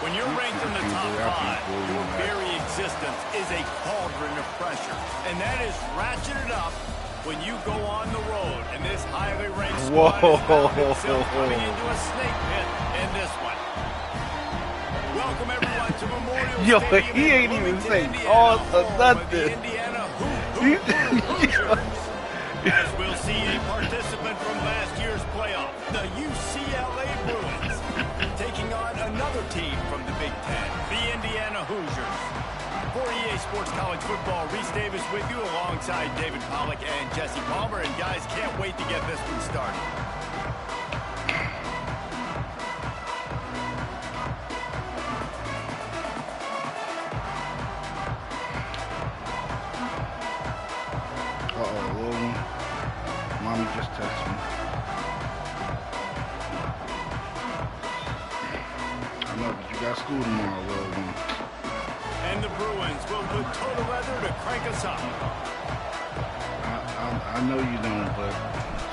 When you're ranked in the top 5, your very existence is a cauldron of pressure. And that is ratcheted up when you go on the road. And this highly ranked squad has found itself coming into a snake pit in this one. Welcome everyone to Memorial Stadium. He ain't even say pause or nothing. As we'll see a participant from last year's playoff, the UCLA Bruins, taking on another team from the Big Ten, the Indiana Hoosiers. For EA Sports College Football, Reese Davis with you alongside David Pollack and Jesse Palmer. And guys, can't wait to get this one started. Uh-oh, little one. Mommy just texted me. I know, but you got school tomorrow, little one. And the Bruins will put total weather to crank us up. I know you don't, but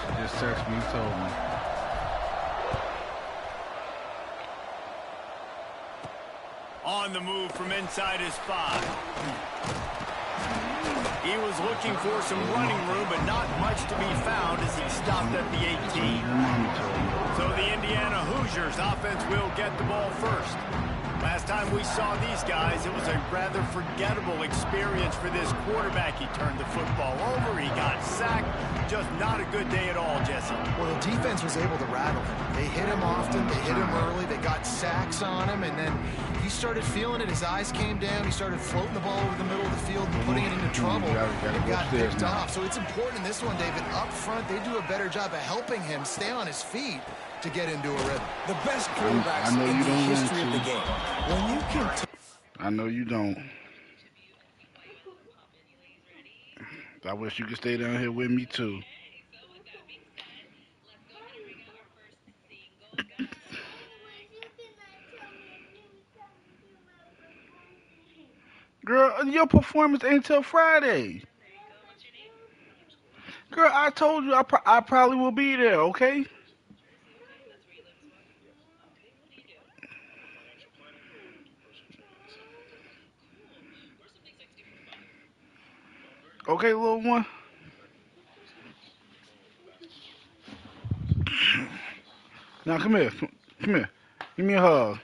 she just texted me, told me. On the move from inside his 5. He was looking for some running room, but not much to be found as he stopped at the 18. So the Indiana Hoosiers offense will get the ball first. Last time we saw these guys, it was a rather forgettable experience for this quarterback. He turned the football over, he got sacked. Just not a good day at all, Jesse. Well, the defense was able to rattle him. They hit him often, they hit him early, they got sacks on him, and then he started feeling it. His eyes came down, he started floating the ball over the middle of the field and putting it into trouble. It got picked off. So it's important in this one, David, up front, they do a better job of helping him stay on his feet to get into a rhythm. The best quarterbacks in the history of the game. When you can I know you don't. I wish you could stay down here with me too. Girl, your performance ain't till Friday. Girl, I told you I probably will be there, okay? Okay, little one? Now, come here. Come here. Give me a hug.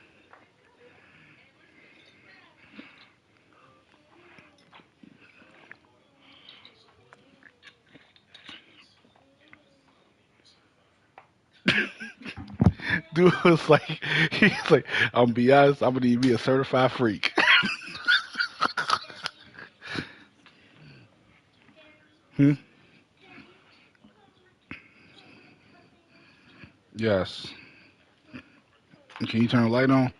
Dude was like, he's like, I'm gonna be honest, I'm gonna need me a certified freak. Hmm? Yes. Can you turn the light on?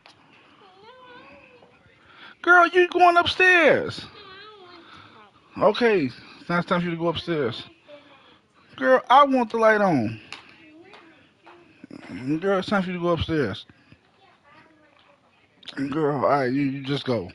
Girl, you going upstairs. Okay, it's not time for you to go upstairs. Girl, I want the light on. Girl, it's time for you to go upstairs. Girl, all right, you just go.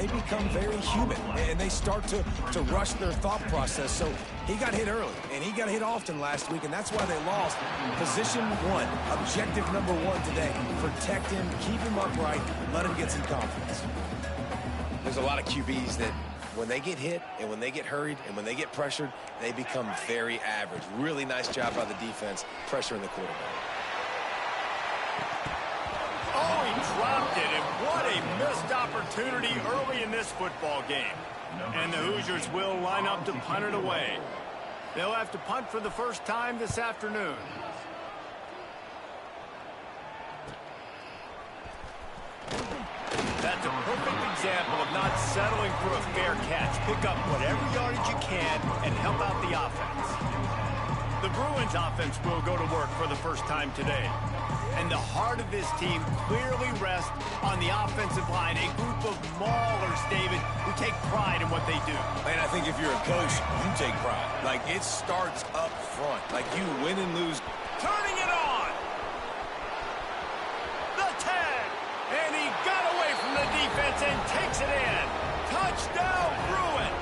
they become very human, and they start to rush their thought process. So he got hit early, and he got hit often last week, and that's why they lost. Position one, objective number one today. Protect him, keep him upright, let him get some confidence. There's a lot of QBs that when they get hit and when they get hurried and when they get pressured, they become very average. Really nice job by the defense pressuring the quarterback. Oh, he dropped it, and what a missed opportunity early in this football game. And the Hoosiers will line up to punt it away. They'll have to punt for the first time this afternoon. That's a perfect example of not settling for a fair catch. Pick up whatever yardage you can and help out the offense. The Bruins offense will go to work for the first time today. And the heart of this team clearly rests on the offensive line, a group of maulers, David, who take pride in what they do. Man, I think if you're a coach, you take pride. Like, it starts up front. Like, you win and lose. Turning it on! The tag! And he got away from the defense and takes it in. Touchdown, Bruins!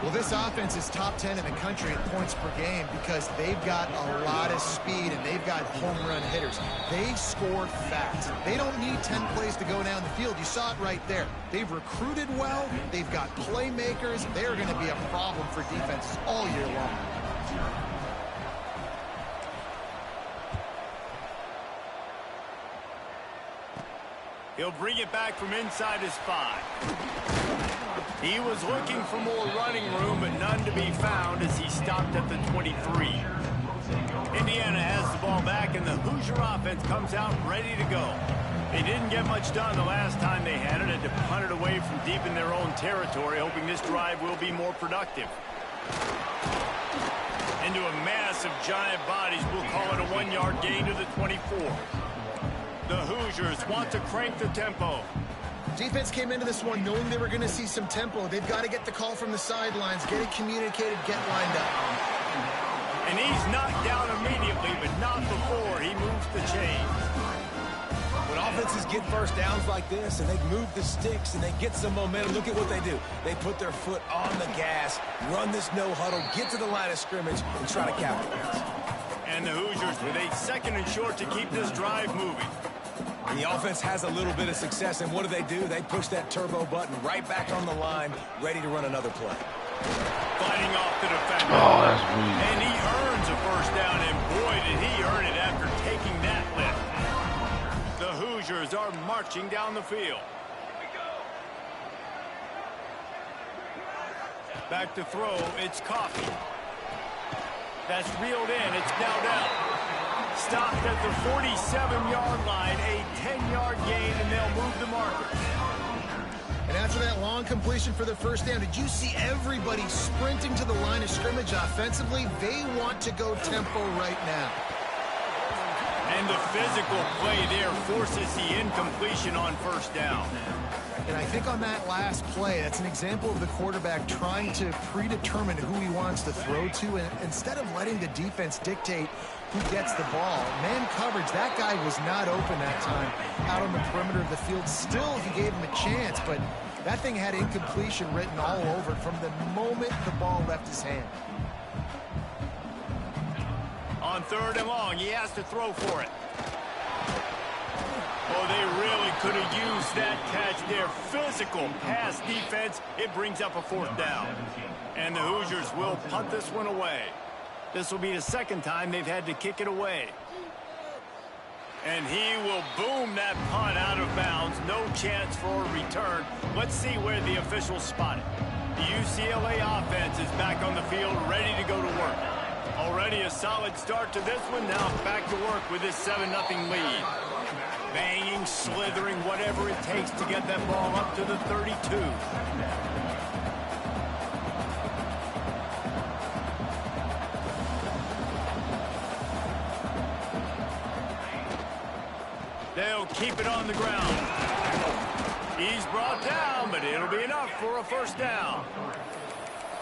Well, this offense is top 10 in the country in points per game because they've got a lot of speed and they've got home run hitters. They score fast. They don't need 10 plays to go down the field. You saw it right there. They've recruited well. They've got playmakers. They're going to be a problem for defenses all year long. He'll bring it back from inside his 5. He was looking for more running room, but none to be found as he stopped at the 23. Indiana has the ball back, and the Hoosier offense comes out ready to go. They didn't get much done the last time they had it, and to punt it away from deep in their own territory, hoping this drive will be more productive. Into a mass of giant bodies, we'll call it a 1-yard gain to the 24. The Hoosiers want to crank the tempo. Defense came into this one knowing they were going to see some tempo. They've got to get the call from the sidelines, get it communicated, get lined up. And he's knocked down immediately, but not before he moves the chains. When offenses get first downs like this and they move the sticks and they get some momentum, look at what they do. They put their foot on the gas, run this no huddle, get to the line of scrimmage, and try to capitalize. And the Hoosiers with a 2nd and short to keep this drive moving. And the offense has a little bit of success, and what do? They push that turbo button right back on the line, ready to run another play. Fighting off the defender. Oh, that's weak. And he earns a first down, and boy, did he earn it after taking that lift. The Hoosiers are marching down the field. Back to throw, it's Coffee. That's reeled in, it's now down. Stopped at the 47-yard line, a 10-yard gain, and they'll move the markers. And after that long completion for the first down, did you see everybody sprinting to the line of scrimmage offensively? They want to go tempo right now. And the physical play there forces the incompletion on first down. And I think on that last play, that's an example of the quarterback trying to predetermine who he wants to throw to. And instead of letting the defense dictate who gets the ball, man coverage, that guy was not open that time out on the perimeter of the field. Still, he gave him a chance, but that thing had incompletion written all over it from the moment the ball left his hand. On 3rd and long, he has to throw for it. Oh, they really could have used that catch there. Physical pass defense. It brings up a 4th down. And the Hoosiers will punt this one away. This will be the 2nd time they've had to kick it away. And he will boom that punt out of bounds. No chance for a return. Let's see where the officials spot it. The UCLA offense is back on the field, ready to go to work. Already a solid start to this one. Now back to work with this 7-0 lead. Banging, slithering, whatever it takes to get that ball up to the 32. They'll keep it on the ground. He's brought down, but it'll be enough for a first down.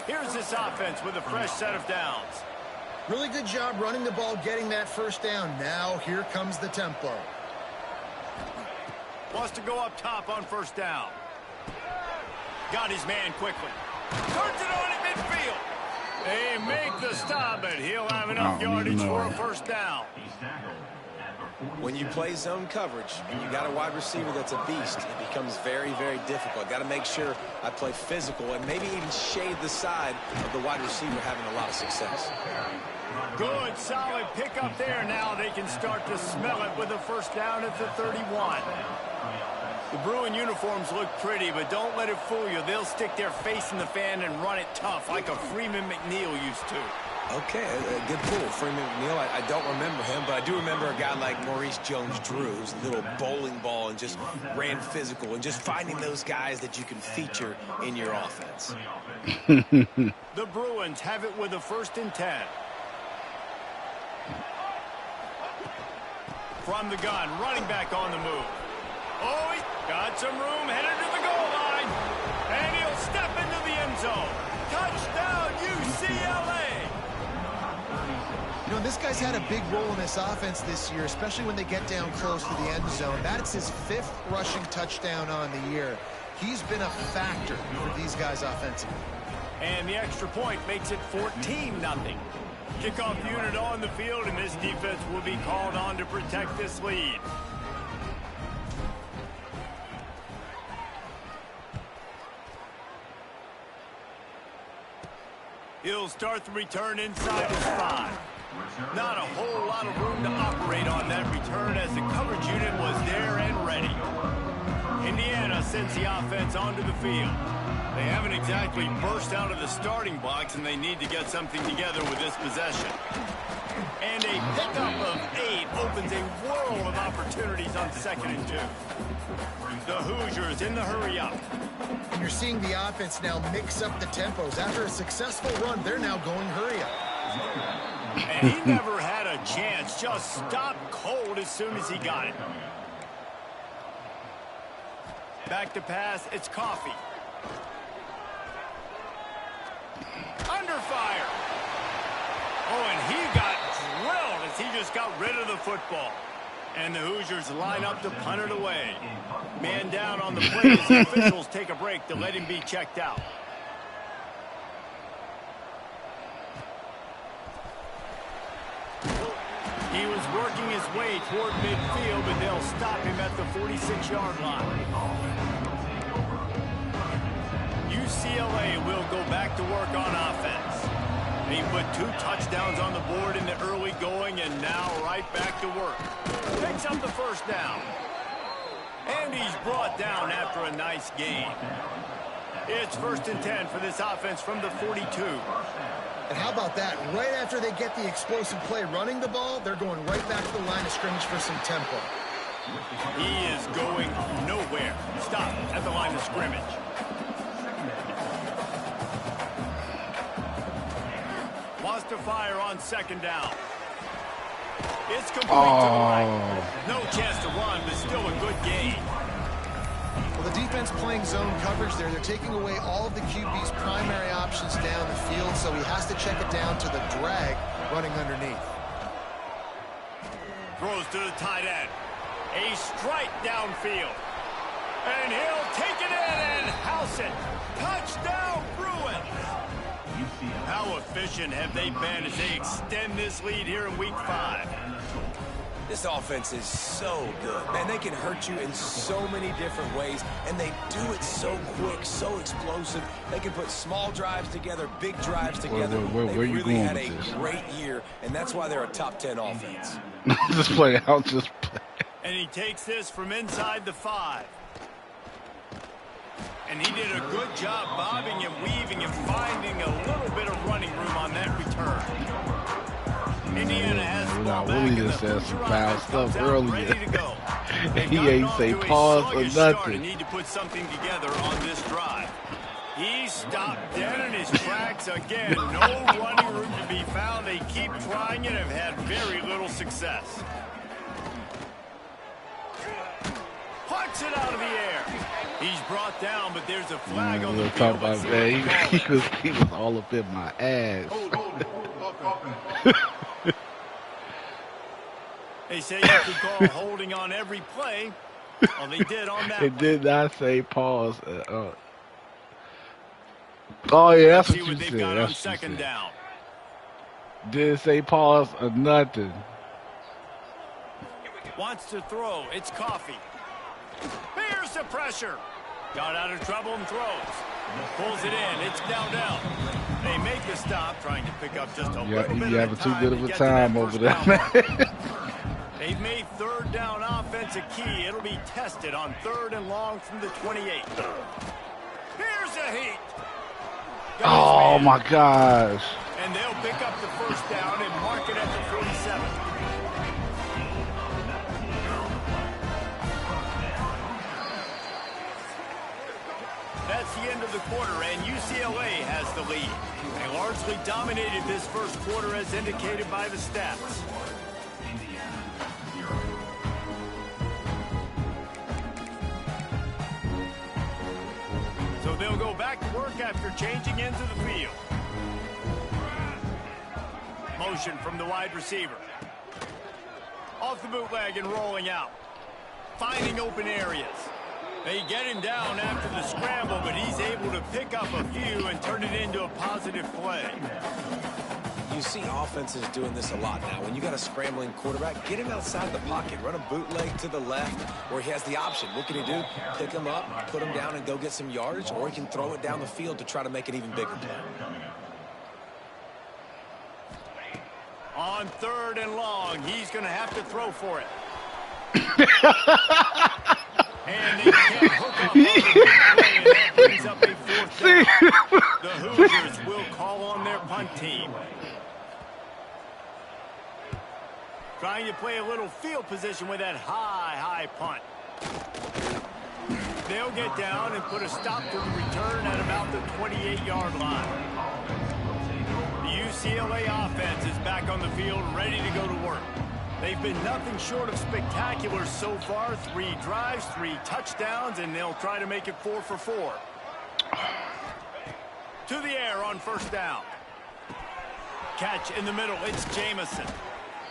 Here's this offense with a fresh set of downs. Really good job running the ball, getting that first down. Now here comes the tempo. Wants to go up top on first down. Got his man quickly. Turns it on at midfield. They make the stop, but he'll have enough yardage for a first down. When you play zone coverage and you got a wide receiver that's a beast, it becomes very, very difficult. Got to make sure I play physical and maybe even shade the side of the wide receiver having a lot of success. Good, solid pickup there. Now they can start to smell it with a first down at the 31. The Bruin uniforms look pretty, but don't let it fool you. They'll stick their face in the fan and run it tough like a Freeman McNeil used to. Okay, a good pull. Freeman McNeil, I don't remember him, but I do remember a guy like Maurice Jones-Drew, who's a little bowling ball and just ran physical, and just finding those guys that you can feature in your offense. The Bruins have it with a 1st and 10. From the gun, running back on the move. Oh, he's got some room, headed to the goal line. And he'll step into the end zone. Touchdown, UCLA. You know, this guy's had a big role in this offense this year, especially when they get down close to the end zone. That's his 5th rushing touchdown on the year. He's been a factor for these guys offensively. And the extra point makes it 14-0. Kickoff unit on the field, and this defense will be called on to protect this lead. He'll start the return inside his 5. Not a whole lot of room to operate on that return as the coverage unit was there and ready. Indiana sends the offense onto the field. They haven't exactly burst out of the starting blocks, and they need to get something together with this possession. And a pickup of 8 opens a world of opportunities on 2nd and 2. The Hoosiers in the hurry-up. And you're seeing the offense now mix up the tempos. After a successful run, they're now going hurry-up. And he never had a chance. Just stopped cold as soon as he got it. Back to pass, it's Coffee. Under fire. Oh, and he got drilled as he just got rid of the football. And the Hoosiers line up to punt it away. Man down on the play as the officials take a break to let him be checked out. He was working his way toward midfield, but they'll stop him at the 46-yard line. UCLA will go back to work on offense. He put 2 touchdowns on the board in the early going, and now right back to work. Picks up the first down. And he's brought down after a nice gain. It's 1st and 10 for this offense from the 42. And how about that? Right after they get the explosive play running the ball, they're going right back to the line of scrimmage for some tempo. He is going nowhere. Stop at the line of scrimmage. Wants to fire on 2nd down. It's complete to the right. No chance to run, but still a good gain. Well, the defense playing zone coverage there. They're taking away all of the QB's primary options down the field, so he has to check it down to the drag running underneath. Throws to the tight end. A strike downfield. And he'll take it in and house it. Touchdown, Bruins. How efficient have they been as they extend this lead here in Week 5? This offense is so good. Man, they can hurt you in so many different ways, and they do it so quick, so explosive. They can put small drives together, big drives together. Where they you really going had with a this? great year, and that's why they're a top 10 offense. Just play out, just play. And he takes this from inside the 5. And he did a good job bobbing and weaving and finding a little bit of running room on that return. Indiana has the ball back, Willie and just the said some Hoosier foul offense stuff comes out earlier. ready to go. They've He gotten ain't off say to a pause or sluggish start nothing. and need to put something together on this drive. He stopped dead in his tracks again. No running room to be found. They keep trying and have had very little success. Puts it out of the air. He's brought down, but there's a flag on the field. About that. He was all up in my ass. They say you can call holding on every play, Well, they did on that. It did not say pause. Oh, yeah, that's See what you they've said. got That's on what you second said. down. Didn't say pause or nothing. Wants to throw. It's Coffee. Here's the pressure. Got out of trouble and throws. Pulls it in. It's now down. They make a stop, trying to pick up just a little bit You of having time too good of to a get to that time over first there, down. man. They've made third down offense a key. It'll be tested on 3rd and long from the 28. Here's a heat. Oh, my gosh. And they'll pick up the first down and mark it at the 47. That's the end of the quarter, and UCLA has the lead. They largely dominated this first quarter as indicated by the stats. So they'll go back to work after changing into the field. Motion from the wide receiver. Off the bootleg and rolling out. Finding open areas. They get him down after the scramble, but he's able to pick up a few and turn it into a positive play. You see offenses doing this a lot now. When you got a scrambling quarterback, get him outside the pocket. Run a bootleg to the left where he has the option. What can he do? Pick him up, put him down, and go get some yardage, or he can throw it down the field to try to make an even bigger play. On 3rd and long, he's going to have to throw for it. And they can't hook up on the play, and that brings up a 4th down. The Hoosiers will call on their punt team. Trying to play a little field position with that high punt. They'll get down and put a stop to the return at about the 28-yard line. The UCLA offense is back on the field, ready to go to work. They've been nothing short of spectacular so far. 3 drives, 3 touchdowns, and they'll try to make it 4 for 4. To the air on 1st down. Catch in the middle. It's Jamison.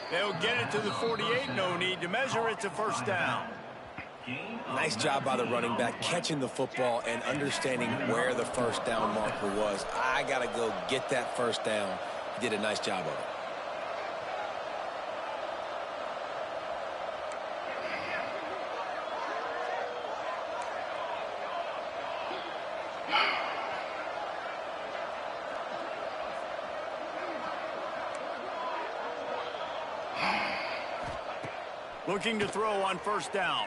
They'll get it to the 48. No need to measure. It's a 1st down. Nice job by the running back catching the football and understanding where the 1st down marker was. I got to go get that 1st down. He did a nice job of it. Looking to throw on 1st down.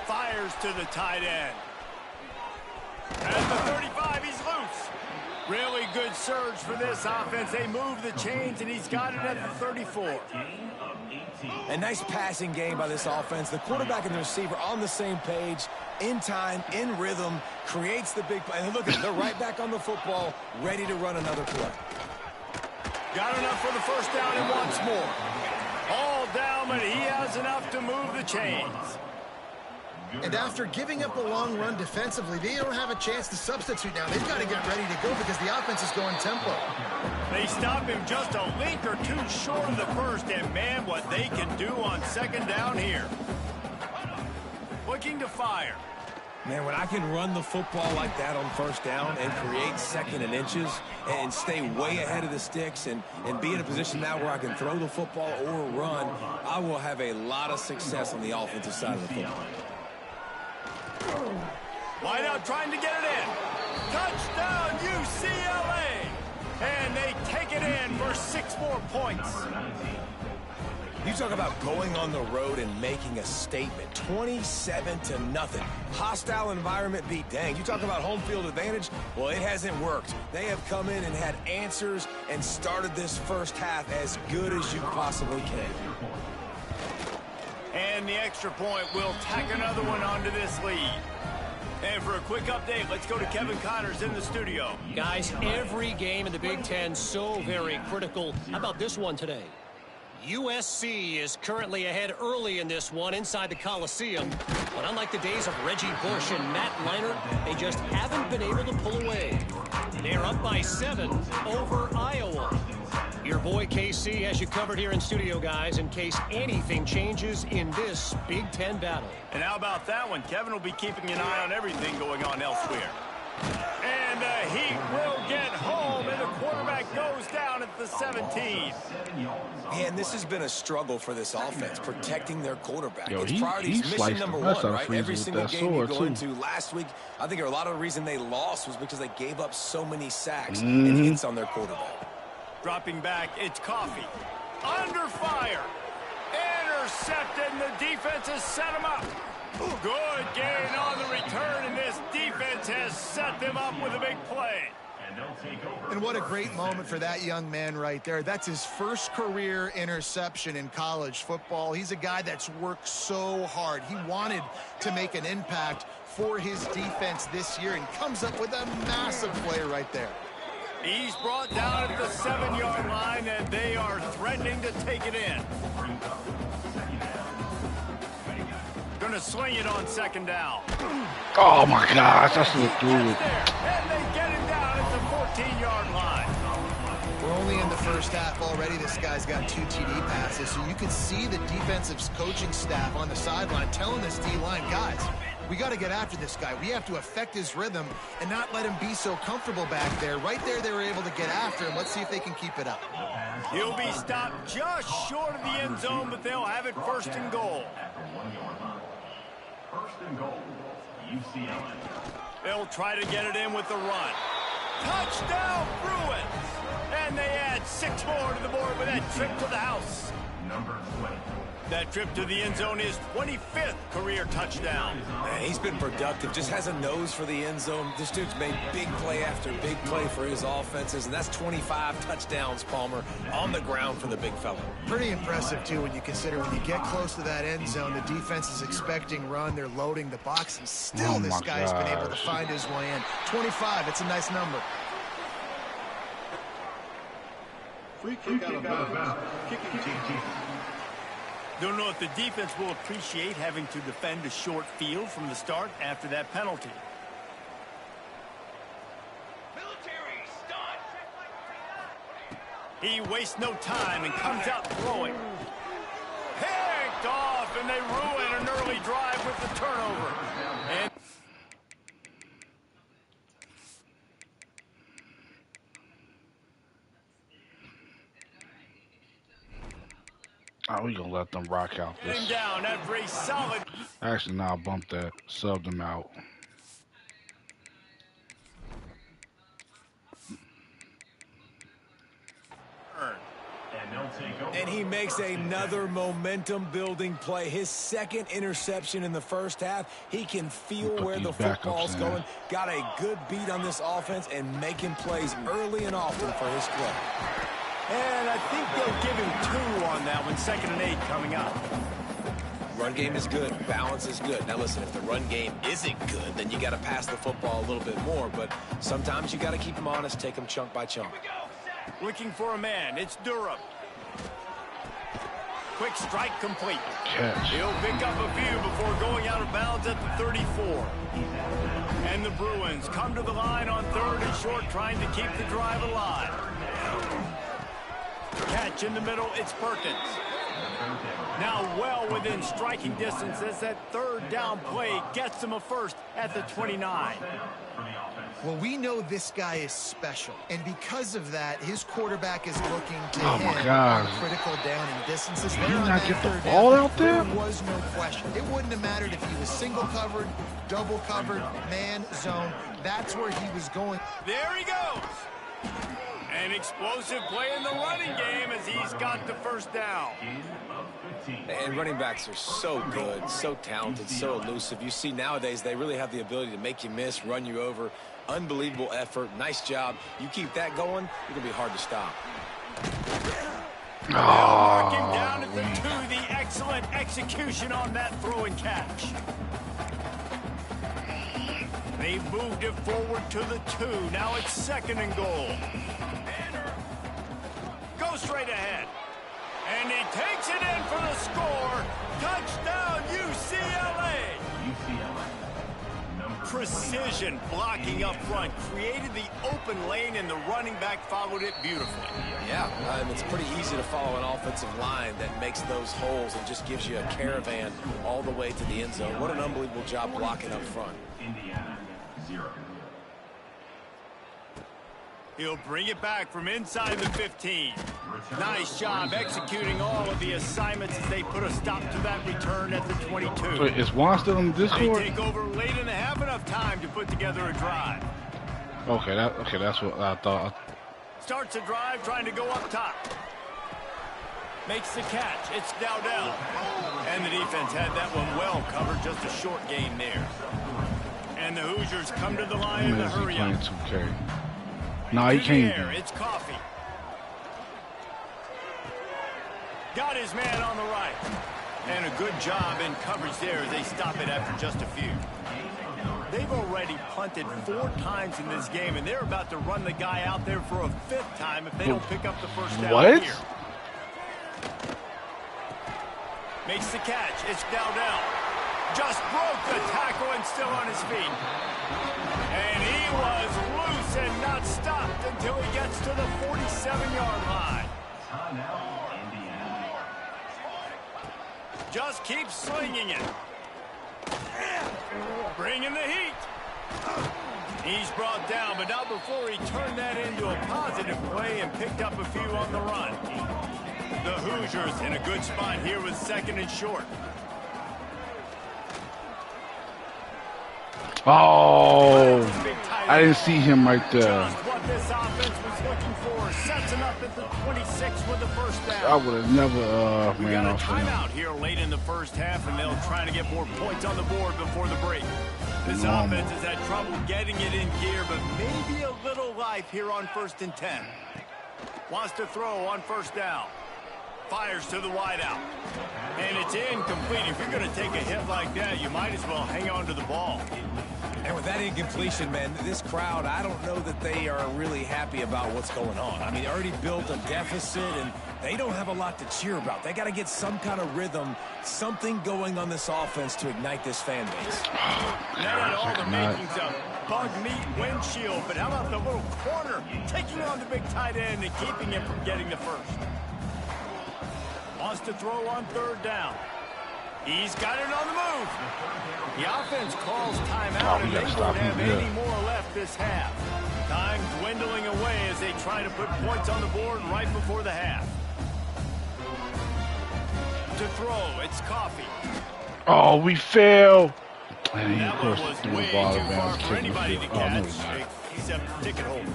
Fires to the tight end. At the 35, he's loose. Really good surge for this offense. They move the chains, and he's got it at the 34. A nice passing game by this offense. The quarterback and the receiver on the same page, in time, in rhythm, creates the big play. And look at it, they're right back on the football, ready to run another play. Got enough for the 1st down and wants more. All down, but he has enough to move the chains. And after giving up a long run defensively, they don't have a chance to substitute now. They've got to get ready to go because the offense is going tempo. They stop him just a link or two short of the 1st, and man, what they can do on 2nd down here. Looking to fire. Man, when I can run the football like that on 1st down and create 2nd and inches and stay way ahead of the sticks and be in a position now where I can throw the football or run, I will have a lot of success on the offensive side of the football. Wide out trying to get it in. Touchdown UCLA. And they take it in for 6 more points. You talk about going on the road and making a statement. 27-0. Hostile environment beat. Dang, you talk about home field advantage? Well, it hasn't worked. They have come in and had answers and started this first half as good as you possibly can. And the extra point will tack another one onto this lead. And for a quick update, let's go to Kevin Connors in the studio. Guys, every game in the Big Ten so very critical. How about this one today? USC is currently ahead early in this one inside the Coliseum. But unlike the days of Reggie Bush and Matt Leinart, they just haven't been able to pull away. They're up by 7 over Iowa. Your boy KC has you covered here in studio, guys, in case anything changes in this Big Ten battle. And how about that one? Kevin will be keeping an eye on everything going on elsewhere. And the Heat will get home, and the quarterback goes down at the 17. Man, this has been a struggle for this offense, protecting their quarterback. Yo, It's he priorities mission sliced number the mess one, out of right? Every Freezer single with that game you sword, go into last week, I think a lot of the reason they lost was because they gave up so many sacks and hits on their quarterback. Dropping back, it's Coffee. Under fire. Intercepted, and the defense has set him up. Good gain on the return, and this defense has set them up with a big play. And what a great moment for that young man right there. That's his first career interception in college football. He's a guy that's worked so hard. He wanted to make an impact for his defense this year and comes up with a massive play right there. He's brought down at the 7-yard line, and they are threatening to take it in. Going to sling it on second down. Oh my gosh, that's a through. And they get him down at the 14-yard line. We're only in the first half already. This guy's got 2 TD passes, so you can see the defensive coaching staff on the sideline telling this D-line, guys, we got to get after this guy. We have to affect his rhythm and not let him be so comfortable back there. Right there, they were able to get after him. Let's see if they can keep it up. He'll be stopped just short of the end zone, but they'll have it first and goal. They'll try to get it in with the run. Touchdown, Bruins! And they add 6 more to the board with that trip to the house. That trip to the end zone is 25th career touchdown. Man, he's been productive, just has a nose for the end zone. This dude's made big play after big play for his offenses, and that's 25 touchdowns, Palmer, on the ground for the big fella. Pretty impressive, too, when you consider when you get close to that end zone, the defense is expecting run, they're loading the box, and still this guy's been able to find his way in. 25, it's a nice number. Free kick out of bounds. Kicking team. Don't know if the defense will appreciate having to defend a short field from the start after that penalty. He wastes no time and comes out throwing. Picked off, and they ruin an early drive with the turnover. And Oh, we gonna let them rock out this. down after a solid. Actually, now I bumped that, subbed them out. And he makes another momentum-building play. His second interception in the first half. He can feel where the football's going. Got a good beat on this offense and making plays early and often for his club. And I think they'll give him 2 on that one. 2nd and 8 coming up. Run game is good. Balance is good. Now, listen, if the run game isn't good, then you got to pass the football a little bit more. But sometimes you got to keep them honest, take them chunk by chunk. Looking for a man. It's Durham. Quick strike complete. Catch. He'll pick up a few before going out of bounds at the 34. And the Bruins come to the line on 3rd and short, trying to keep the drive alive. Catch in the middle, it's Perkins. Now well within striking distance as that 3rd down play gets him a first at the 29. Well, we know this guy is special, and because of that, his quarterback is looking to him on critical downing distances. Did he not get the ball out there? There was no question. It wouldn't have mattered if he was single covered, double covered, man zone. That's where he was going. There he goes. An explosive play in the running game as he's got the first down. And running backs are so good, so talented, so elusive. You see nowadays they really have the ability to make you miss, run you over. Unbelievable effort. Nice job. You keep that going, it'll be hard to stop. Mark him down at the 2. The excellent execution on that throw and catch. They moved it forward to the 2. Now it's 2nd and goal. Go straight ahead. And he takes it in for the score. Touchdown, UCLA. precision blocking up front, created the open lane, and the running back followed it beautifully. Yeah, it's pretty easy to follow an offensive line that makes those holes and just gives you a caravan all the way to the end zone. What an unbelievable job blocking up front. Indiana, 0. He'll bring it back from inside the 15. Nice job executing all of the assignments as they put a stop to that return at the 22. Wait, is Juan still on the They Discord? take over late and have enough time to put together a drive. Okay, that's what I thought. Starts a drive trying to go up top. Makes the catch. It's Dowdell. And the defense had that one well covered. Just a short gain there. And the Hoosiers come to the line in the hurry up. 2K. No, he can't. It's Coffee. Got his man on the right. And a good job in coverage there as they stop it after just a few. They've already punted 4 times in this game, and they're about to run the guy out there for a 5th time if they don't pick up the first down What? here. Makes the catch. It's Dowdell. Just broke the tackle and still on his feet. And he was loose and not stopped until he gets to the 47-yard line. Just keep slinging it. Bringing the heat. He's brought down, but not before he turned that into a positive play and picked up a few on the run. The Hoosiers in a good spot here with 2nd and short. Oh, I didn't see him right there. Just what this offense was looking for. Sets him up at the 26 with the first down. I would have never We ran got a off of him. timeout here late in the first half, and they'll try to get more points on the board before the break. This offense has had trouble getting it in gear, but maybe a little life here on 1st and 10. Wants to throw on 1st down. Fires to the wideout. And it's incomplete. If you're going to take a hit like that, you might as well hang on to the ball. And with that incompletion, man, this crowd, I don't know that they are really happy about what's going on. I mean, they already built a deficit, and they don't have a lot to cheer about. They got to get some kind of rhythm, something going on this offense to ignite this fan base. That had all the makings of bug meat windshield, but how about the little corner taking on the big tight end and keeping him from getting the first? Wants to throw on 3rd down. He's got it on the move. The offense calls timeout, and they won't have any more left this half. Time dwindling away as they try to put points on the board right before the half. To throw, it's Coffee. Oh, we failed. And he, That of course, one was threw the way ball too down. far for anybody to Oh, no, catch, he's not. except ticket holders.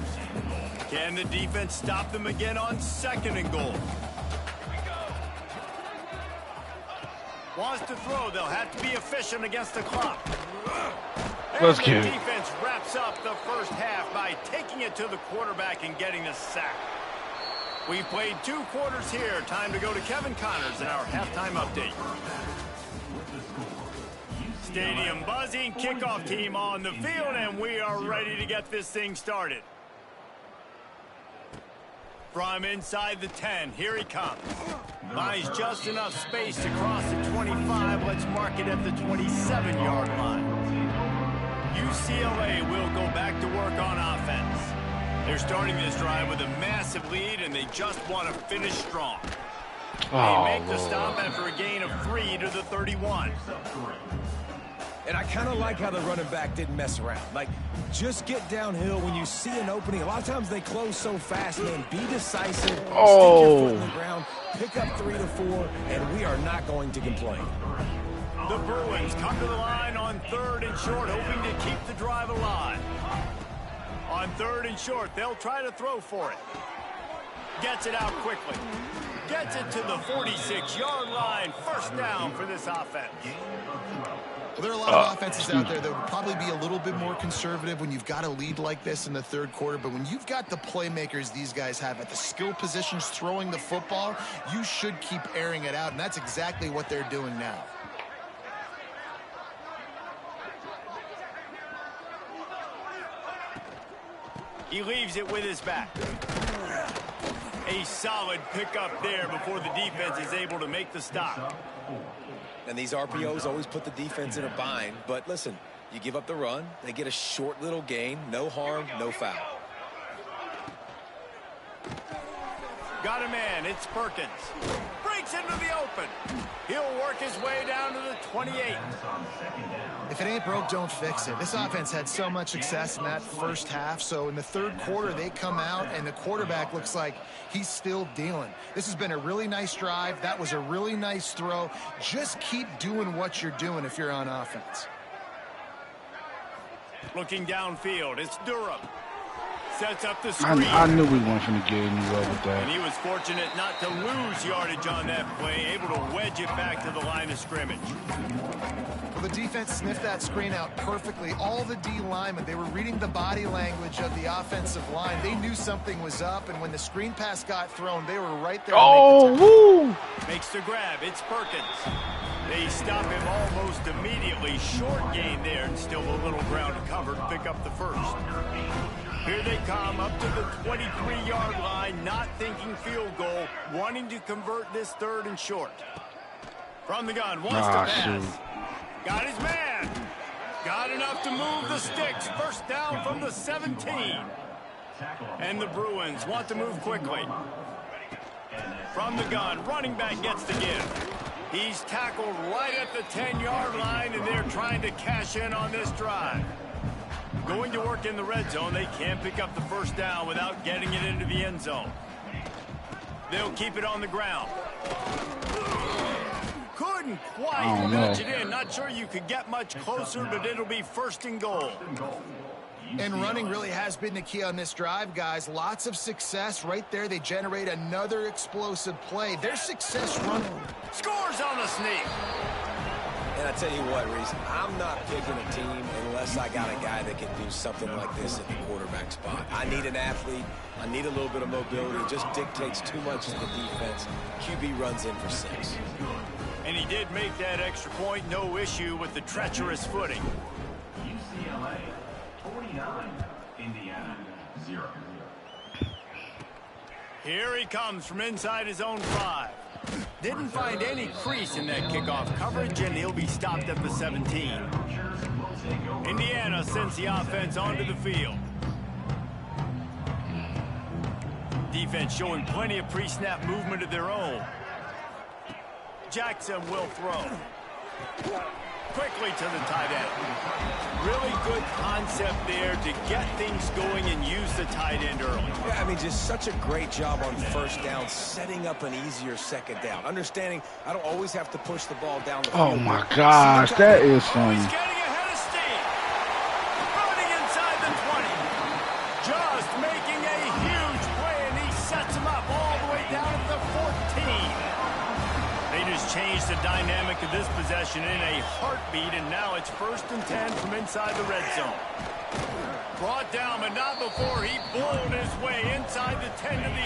Can the defense stop them again on 2nd and goal? Wants to throw. They'll have to be efficient against the clock. Let's And get it. the defense wraps up the first half by taking it to the quarterback and getting the sack. We've played 2 quarters here. Time to go to Kevin Connors in our halftime update. Stadium buzzing, kickoff team on the field, and we are ready to get this thing started. From inside the 10, here he comes. Buys just enough space to cross the 25. Let's mark it at the 27-yard line. UCLA will go back to work on offense. They're starting this drive with a massive lead, and they just want to finish strong. They make the stop after a gain of 3 to the 31. And I kind of like how the running back didn't mess around. Like, just get downhill when you see an opening. A lot of times they close so fast, man. Be decisive. Stick your foot in the ground. Pick up 3 to 4, and we are not going to complain. The Bruins come to the line on 3rd and short, hoping to keep the drive alive. On 3rd and short, they'll try to throw for it. Gets it out quickly. Gets it to the 46-yard line. 1st down for this offense. Well, there are a lot of offenses out there that would probably be a little bit more conservative when you've got a lead like this in the 3rd quarter. But when you've got the playmakers these guys have at the skill positions throwing the football, you should keep airing it out. And that's exactly what they're doing now. He leaves it with his back. A solid pickup there before the defense is able to make the stop. And these RPOs always put the defense in a bind. But listen, You give up the run, they get a short little gain, no harm, no foul. Got a man, it's Perkins. Breaks into the open. He'll work his way down to the 28. If it ain't broke, don't fix it. This offense had so much success in that first half, so in the third quarter, they come out, and the quarterback looks like he's still dealing. This has been a really nice drive. That was a really nice throw. Just keep doing what you're doing if you're on offense. Looking downfield, it's Durham. Sets up the screen. I knew we weren't going to get anywhere with that. And he was fortunate not to lose yardage on that play, able to wedge it back to the line of scrimmage. Well, the defense sniffed that screen out perfectly. All the D linemen, they were reading the body language of the offensive line. They knew something was up, and when the screen pass got thrown, they were right there. Oh, woo! Makes the grab. It's Perkins. They stop him almost immediately. Short gain there, and still a little ground to cover to pick up the first. Here they come up to the 23-yard line, not thinking field goal, wanting to convert this third and short. From the gun, wants to pass. Shoot. Got his man. Got enough to move the sticks. First down from the 17. And the Bruins want to move quickly. From the gun, running back gets the give. He's tackled right at the 10-yard line, and they're trying to cash in on this drive. Going to work in the red zone, they can't pick up the first down without getting it into the end zone. They'll keep it on the ground. Couldn't quite nudge it in. Not sure you could get much closer, but it'll be first and goal. And running really has been the key on this drive, guys. Lots of success right there. They generate another explosive play. Their success running. Scores on the sneak. And I tell you what, Reese, I'm not picking a team unless I got a guy that can do something like this at the quarterback spot. I need an athlete. I need a little bit of mobility. It just dictates too much to the defense. QB runs in for 6. And he did make that extra point. No issue with the treacherous footing. UCLA 49, Indiana 0. Here he comes from inside his own 5. Didn't find any crease in that kickoff coverage, and he'll be stopped at the 17. Indiana sends the offense onto the field. Defense showing plenty of pre-snap movement of their own. Jackson will throw. Quickly to the tight end. Really good concept there to get things going and use the tight end early. Yeah, I mean, just such a great job on first down, setting up an easier second down. Understanding I don't always have to push the ball down the field. Oh, my gosh, that is some... He's getting ahead of steam. Running inside the 20. Just making a huge play, and he sets him up all the way down at the 14. They just changed the dynamic of this possession in a heartbeat, and now it's 1st and 10 from inside the red zone. Brought down, but not before he bowled his way inside the 10 to the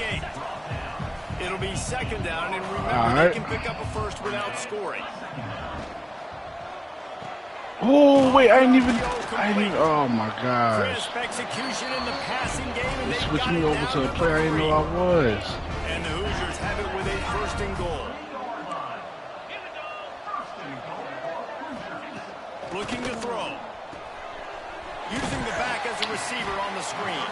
8. It'll be second down, and remember, they can pick up a first without scoring. Oh, wait, I didn't even, oh my gosh. Crisp execution in the passing game, and They they switched got me it over down to a the player I didn't know I was. And the Hoosiers have it with a 1st and goal. Looking to throw. Using the back as a receiver on the screen.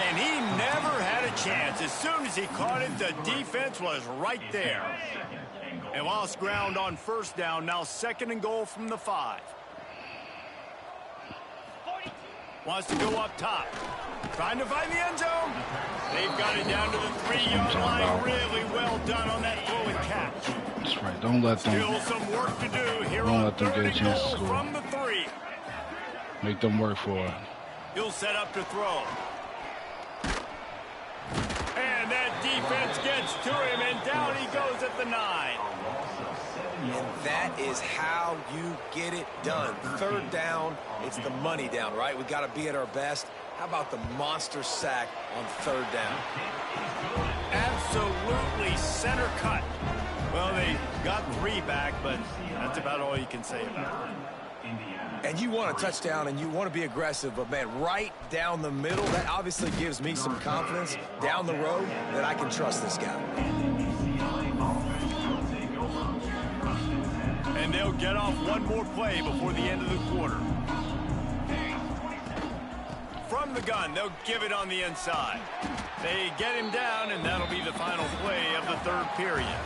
And he never had a chance. As soon as he caught it, the defense was right there. They lost ground on first down. Now 2nd and goal from the 5. Wants to go up top. Trying to find the end zone. They've got it down to the 3-yard line. Really well done on that throw and catch. That's right. Don't let them. Still some work to do here Don't on let them get a 3rd and chance to goal score. from the 3. Make them work for it. He'll set up to throw. And that defense gets to him, and down he goes at the 9. And that is how you get it done. 3rd down, it's the money down, right? We got to be at our best. How about the monster sack on 3rd down? Absolutely center cut. Well, they got 3 back, but that's about all you can say about it. And you want a touchdown, and you want to be aggressive, but, man, right down the middle, that obviously gives me some confidence down the road that I can trust this guy. And they'll get off one more play before the end of the quarter. the gun. They'll give it on the inside. They get him down, and that'll be the final play of the third period.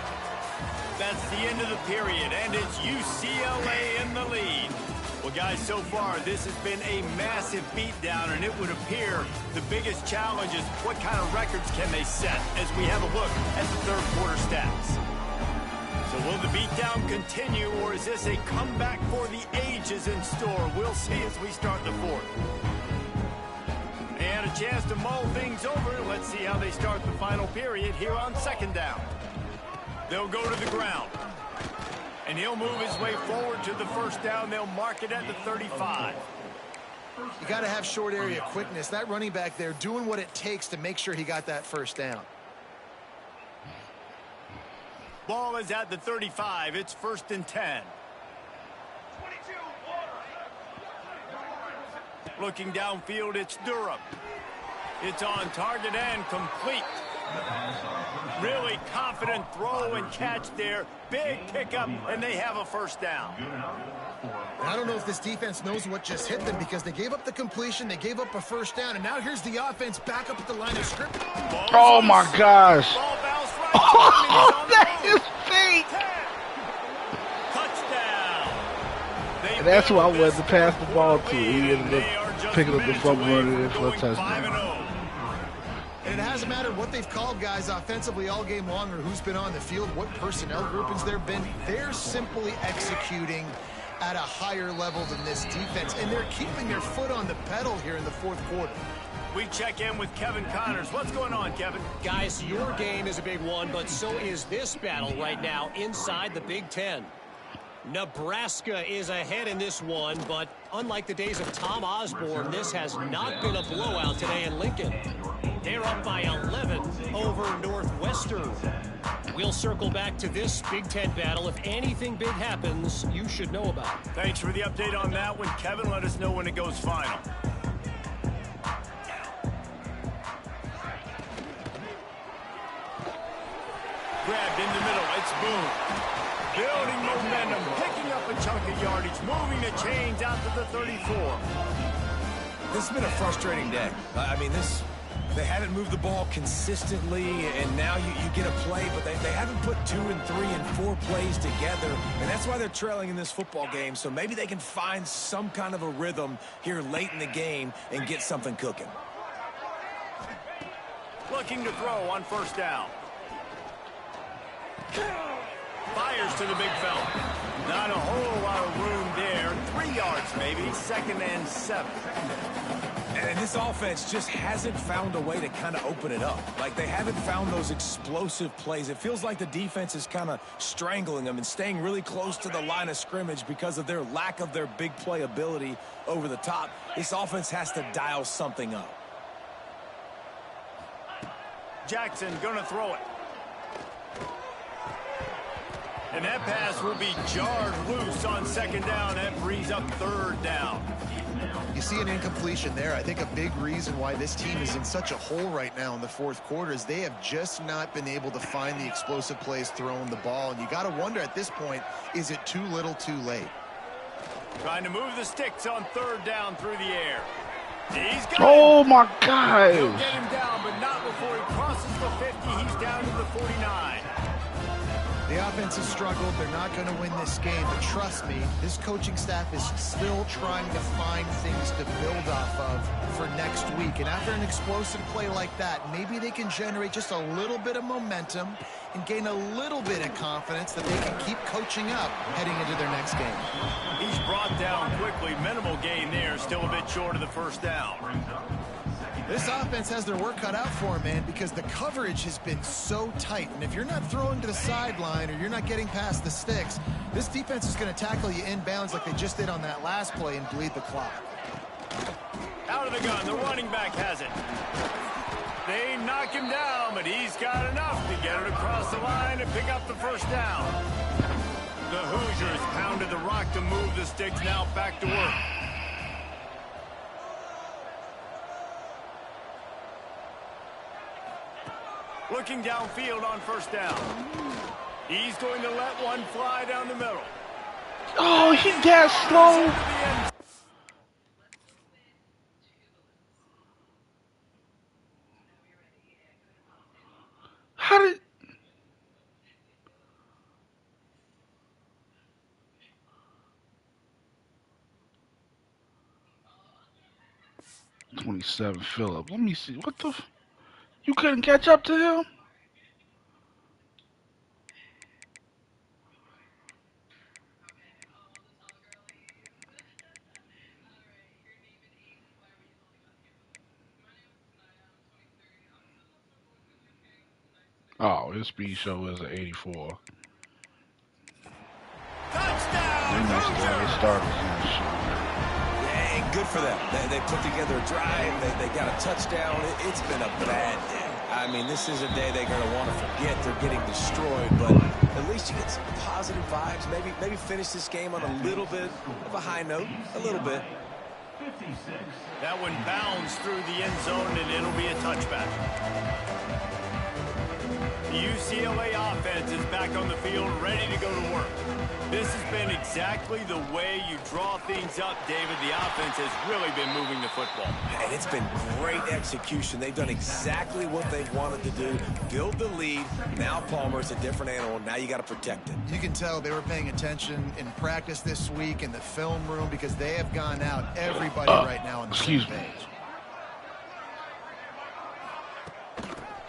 That's the end of the period, and it's UCLA in the lead. Well, guys, so far, this has been a massive beatdown, and it would appear the biggest challenge is what kind of records can they set as we have a look at the third quarter stats. So will the beatdown continue, or is this a comeback for the ages in store? We'll see as we start the fourth. And a chance to mull things over. Let's see how they start the final period here on second down. They'll go to the ground. And he'll move his way forward to the first down. They'll mark it at the 35. You got to have short area quickness. That running back there doing what it takes to make sure he got that first down. Ball is at the 35. It's 1st and 10. Looking downfield, it's Durham. It's on target and complete. Really confident throw and catch there. Big pickup, and they have a first down. I don't know if this defense knows what just hit them because they gave up the completion, they gave up a first down, and now here's the offense back up at the line of scrimmage. Oh, my gosh. Ball bounced right. Oh, that is fake. Touchdown. And that's who I wanted to pass the ball to. He ended up picking up the fumble running in for a touchdown. And it hasn't mattered what they've called guys offensively all game long or who's been on the field, what personnel groupings there have been. They're simply executing at a higher level than this defense, and they're keeping their foot on the pedal here in the fourth quarter. We check in with Kevin Connors. What's going on, Kevin? Guys, your game is a big one, but so is this battle right now inside the Big Ten. Nebraska is ahead in this one, but unlike the days of Tom Osborne, this has not been a blowout today in Lincoln. They're up by 11 over Northwestern. We'll circle back to this Big Ten battle. If anything big happens, you should know about it. Thanks for the update on that one, Kevin. Let us know when it goes final. Grabbed in the middle. It's Boone. Building momentum, picking up a chunk of yardage, moving the chains out to the 34. This has been a frustrating day. I mean, they haven't moved the ball consistently, and now you get a play, but they haven't put 2 and 3 and 4 plays together, and that's why they're trailing in this football game. So maybe they can find some kind of a rhythm here late in the game and get something cooking. Looking to throw on first down. Fires to the big fella. Not a whole lot of room there. 3 yards maybe. 2nd and 7. And this offense just hasn't found a way to kind of open it up. Like, they haven't found those explosive plays. It feels like the defense is kind of strangling them and staying really close to the line of scrimmage because of their lack of their big play ability over the top. This offense has to dial something up. Jackson gonna throw it. And that pass will be jarred loose on 2nd down. That frees up 3rd down. You see an incompletion there. I think a big reason why this team is in such a hole right now in the fourth quarter is they have just not been able to find the explosive plays throwing the ball. And you got to wonder at this point, is it too little too late? Trying to move the sticks on 3rd down through the air. He's got Oh, my He'll gosh. get him down, but not before he crosses the 50. He's down to the 49. The offense has struggled. They're not going to win this game, but trust me, this coaching staff is still trying to find things to build off of for next week. And after an explosive play like that, maybe they can generate just a little bit of momentum and gain a little bit of confidence that they can keep coaching up heading into their next game. He's brought down quickly. Minimal gain there. Still a bit short of the first down. This offense has their work cut out for them, man, because the coverage has been so tight. And if you're not throwing to the sideline or you're not getting past the sticks, this defense is going to tackle you inbounds like they just did on that last play and bleed the clock. Out of the gun. The running back has it. They knock him down, but he's got enough to get it across the line and pick up the first down. The Hoosiers pounded the rock to move the sticks. Now back to work. Looking downfield on first down. He's going to let one fly down the middle. Oh, he got slow. 27 Phillips. Let me see. What the? You couldn't catch up to him? Oh, his speed show is an 84. They must have all the starters on the show. Hey, good for them. They put together a drive. They got a touchdown. It's been a bad day. I mean, this is a day they're going to want to forget. They're getting destroyed, but at least you get some positive vibes. Maybe finish this game on a little bit of a high note. A little bit. 56. That one bounds through the end zone, and it'll be a touchback. The UCLA offense is back on the field, ready to go to work. This has been exactly the way you draw things up, David. The offense has really been moving the football. And it's been great execution. They've done exactly what they've wanted to do. Build the lead. Now Palmer's a different animal. Now you got to protect it. You can tell they were paying attention in practice this week in the film room because they have gone out everybody right now on the same page.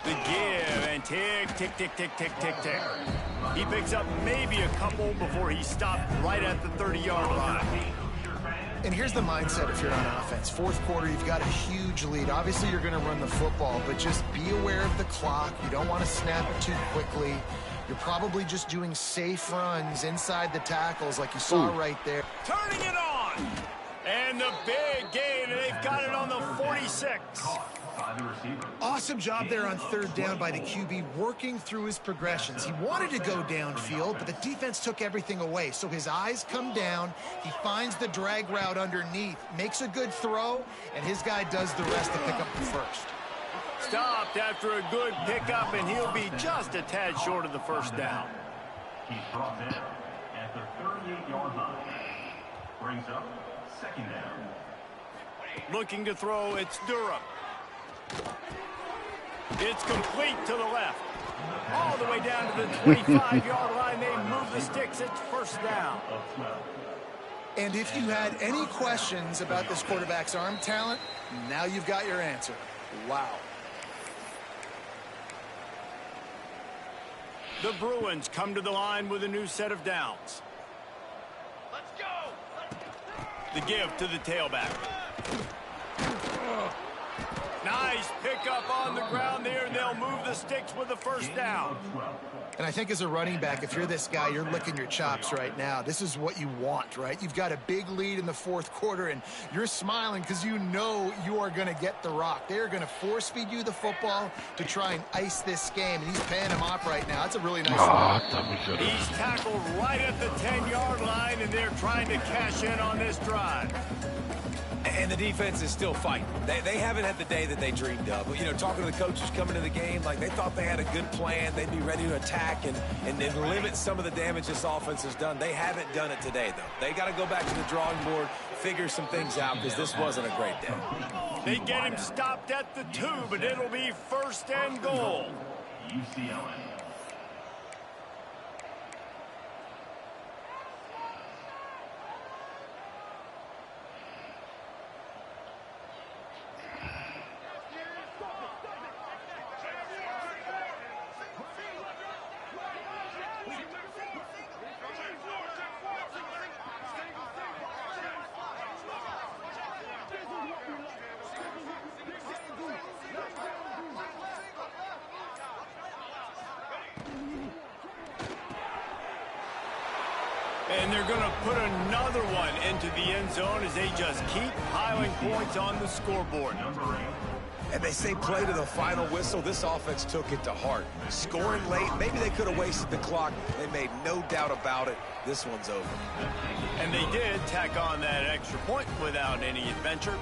The give and tick, tick, tick, tick, tick, tick, tick. He picks up maybe a couple before he stopped right at the 30-yard line. And here's the mindset if you're on offense. Fourth quarter, you've got a huge lead. Obviously, you're going to run the football, but just be aware of the clock. You don't want to snap it too quickly. You're probably just doing safe runs inside the tackles like you saw right there. Turning it on. And the big gain, and they've got it on the 46. Awesome job there on third down by the QB, working through his progressions. He wanted to go downfield, but the defense took everything away. So his eyes come down. He finds the drag route underneath, makes a good throw, and his guy does the rest to pick up the first. Stopped after a good pickup, and he'll be just a tad short of the first down. He's brought in at the 38-yard line. Brings up second down. Looking to throw, it's Durham. It's complete to the left. All the way down to the 25-yard line. They move the sticks. It's first down. And if you had any questions about this quarterback's arm talent, now you've got your answer. Wow. The Bruins come to the line with a new set of downs. Let's go. The give to the tailback. Nice pickup on the ground there, and they'll move the sticks with the first down. And I think as a running back, if you're this guy, you're licking your chops right now. This is what you want, right? You've got a big lead in the fourth quarter, and you're smiling because you know you are going to get the rock. They're going to force feed you the football to try and ice this game, and he's paying him off right now. That's a really nice one. He's tackled right at the 10-yard line, and they're trying to cash in on this drive. And the defense is still fighting. They haven't had the day that they dreamed of. But, you know, talking to the coaches coming to the game, like they thought they had a good plan. They'd be ready to attack and limit some of the damage this offense has done. They haven't done it today, though. They got to go back to the drawing board, figure some things out, because this wasn't a great day. They get him stopped at the 2, but it'll be first and goal. UCLA. And they're going to put another one into the end zone as they just keep piling points on the scoreboard. And they say play to the final whistle. This offense took it to heart. Scoring late, maybe they could have wasted the clock. They made no doubt about it. This one's over. And they did tack on that extra point without any adventure.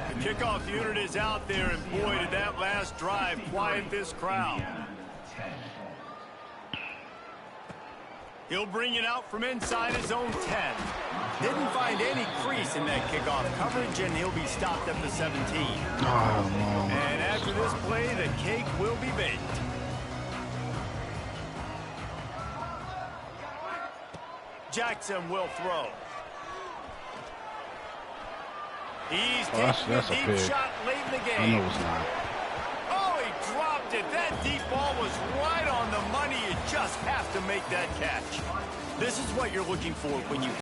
The kickoff unit is out there, and boy, did that last drive quiet this crowd. He'll bring it out from inside his own 10. Didn't find any crease in that kickoff coverage, and he'll be stopped at the 17. And after this play, the cake will be baked. Jackson will throw. He's taking a deep shot late late in the I game. know it's not. Oh, he dropped it. That deep ball was right on the money. You just have to make that catch. This is what you're looking for when you